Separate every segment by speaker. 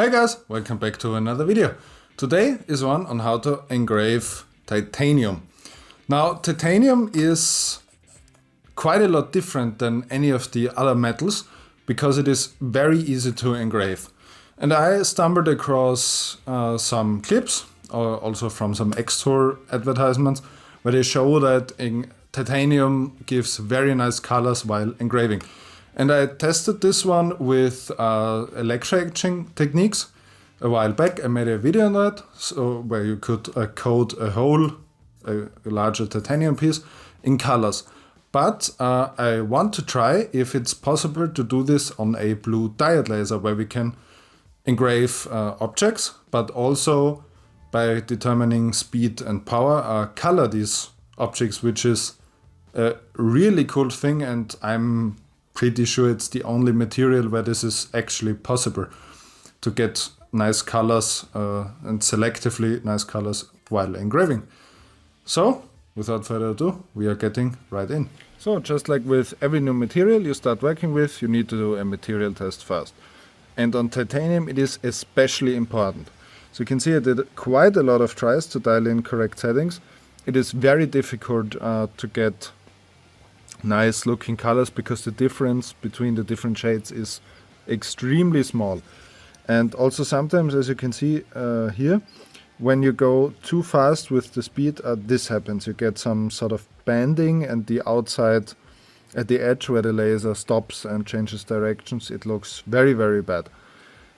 Speaker 1: Hey guys, welcome back to another video. Today is one on how to engrave titanium. Now, titanium is quite a lot different than any of the other metals because it is very easy to engrave. And I stumbled across some clips, or also from some X-Tour advertisements, where they show that titanium gives very nice colors while engraving. And I tested this one with electroetching techniques a while back. I made a video on that, so where you could coat a larger titanium piece in colors. But I want to try if it's possible to do this on a blue diode laser, where we can engrave objects, but also by determining speed and power, color these objects, which is a really cool thing, and I'm pretty sure it's the only material where this is actually possible to get nice colors and selectively nice colors while engraving. So, without further ado, we are getting right in. So, just like with every new material you start working with, you need to do a material test first. And on titanium it is especially important. So you can see I did quite a lot of tries to dial in correct settings. It is very difficult to get nice looking colors because the difference between the different shades is extremely small. And also sometimes, as you can see here, when you go too fast with the speed, this happens. You get some sort of banding, and the outside at the edge where the laser stops and changes directions, it looks very, very bad.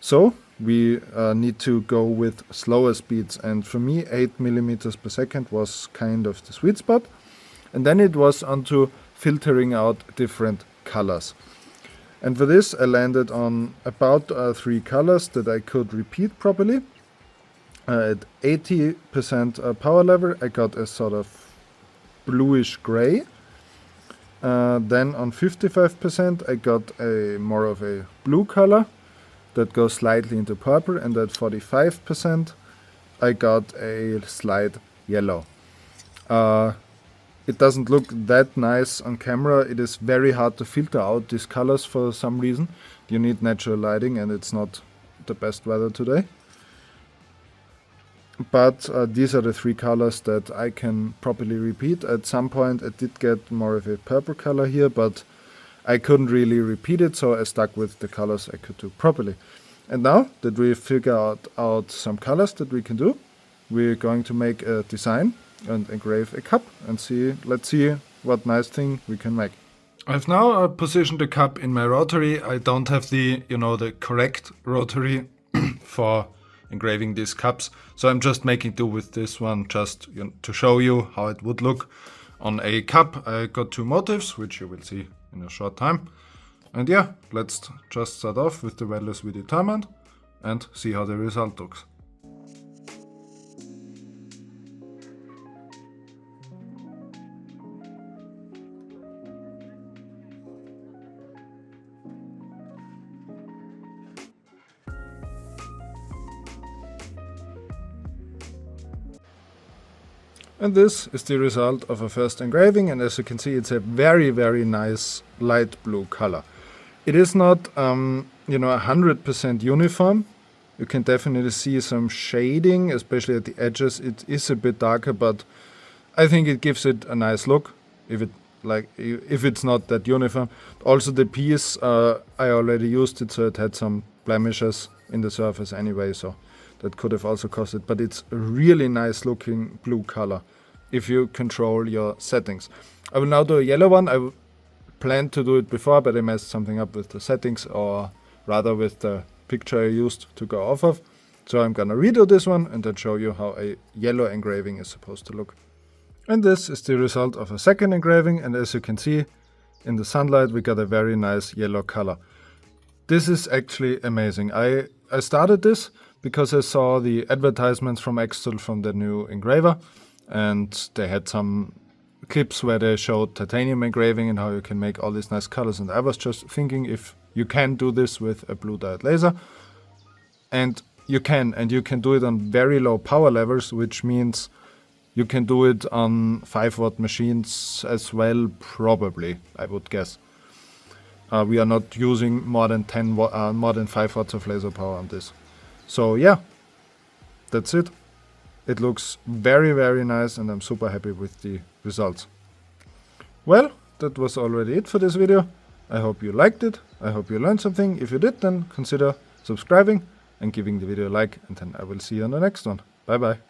Speaker 1: So we need to go with slower speeds, and for me 8 millimeters per second was kind of the sweet spot. And then it was onto filtering out different colors. And for this I landed on about 3 colors that I could repeat properly. At 80% power level I got a sort of bluish gray. Then on 55% I got a more of a blue color that goes slightly into purple, and at 45% I got a slight yellow. It doesn't look that nice on camera. It is very hard to filter out these colors for some reason. You need natural lighting, and it's not the best weather today. But these are the 3 colors that I can properly repeat. At some point I did get more of a purple color here, but I couldn't really repeat it, so I stuck with the colors I could do properly. And now that we figured out some colors that we can do, we're going to make a design and engrave a cup and let's see what nice thing we can make. I've now positioned the cup in my rotary. I don't have the correct rotary for engraving these cups, so I'm just making do with this one just to show you how it would look on a cup. I got 2 motifs, which you will see in a short time. And yeah, let's just start off with the values we determined and see how the result looks. And this is the result of a first engraving, and as you can see it's a very, very nice light blue color. It is not 100% uniform. You can definitely see some shading, especially at the edges. It is a bit darker, but I think it gives it a nice look if it's not that uniform. Also the piece, I already used it, so it had some blemishes in the surface anyway, so that could have also caused it, but it's a really nice looking blue color if you control your settings. I will now do a yellow one. I planned to do it before, but I messed something up with the settings, or rather with the picture I used to go off of. So I'm gonna redo this one and then show you how a yellow engraving is supposed to look. And this is the result of a second engraving, and as you can see in the sunlight we got a very nice yellow color. This is actually amazing. I started this because I saw the advertisements from X-Tour from the new engraver, and they had some clips where they showed titanium engraving and how you can make all these nice colors, and I was just thinking if you can do this with a blue diode laser, and you can do it on very low power levels, which means you can do it on 5-watt machines as well, probably, I would guess. We are not using more than 5 watts of laser power on this. So yeah, that's it. It looks very, very nice and I'm super happy with the results. Well, that was already it for this video. I hope you liked it. I hope you learned something. If you did, then consider subscribing and giving the video a like, and then I will see you on the next one. Bye bye.